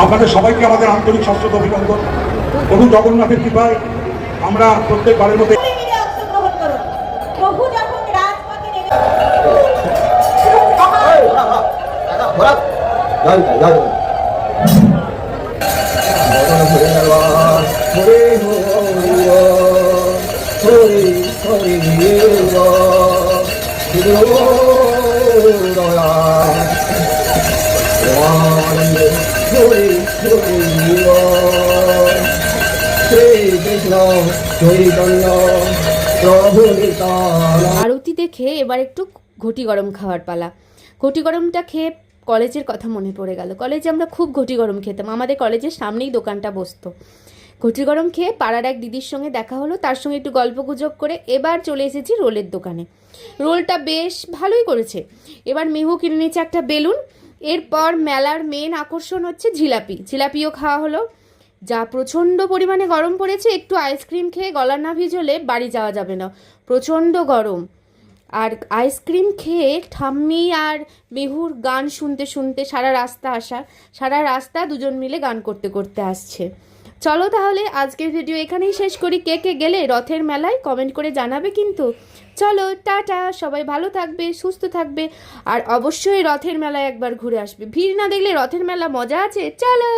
আপনাদের সবাইকে আমাদের আন্তরিক সশ্রদ্ধ অভিনন্দন। প্রভু জগন্নাথের কৃপায় আমরা প্রত্যেকবারের মধ্যে আরতি দেখে এবার একটু ঘটি গরম খাওয়ার পালা। ঘটি গরমটা খেয়ে কলেজের কথা মনে পড়ে গেল। কলেজে আমরা খুব ঘটি গরম খেতাম, আমাদের কলেজের সামনেই দোকানটা বসতো। ঘটি গরম খেয়ে পাড়ার এক দিদির সঙ্গে দেখা হলো, তার সঙ্গে একটু গল্প গুজব করে এবার চলে এসেছি রোলের দোকানে। রোলটা বেশ ভালোই করেছে। এবার মেহু কিনে নিয়েছে একটা বেলুন। এরপর মেলার মেন আকর্ষণ হচ্ছে জিলাপি। জিলাপিও খাওয়া হলো। যা প্রচণ্ড পরিমাণে গরম পড়েছে, একটু আইসক্রিম খেয়ে গলা না ভিজলে বাড়ি যাওয়া যাবে না, প্রচণ্ড গরম। আর আইসক্রিম খেয়ে ঠাম্মি আর মেহুর গান শুনতে শুনতে সারা রাস্তা দুজন মিলে গান করতে করতে আসছে। চলো তাহলে আজকের ভিডিও এখানেই শেষ করি। কে কে গেলে রথের মেলায় কমেন্ট করে জানাবে কিন্তু। চলো টাটা, সবাই ভালো থাকবে, সুস্থ থাকবে, আর অবশ্যই রথের মেলায় একবার ঘুরে আসবে। ভিড় না দেখলে রথের মেলা মজা আছে। চলো।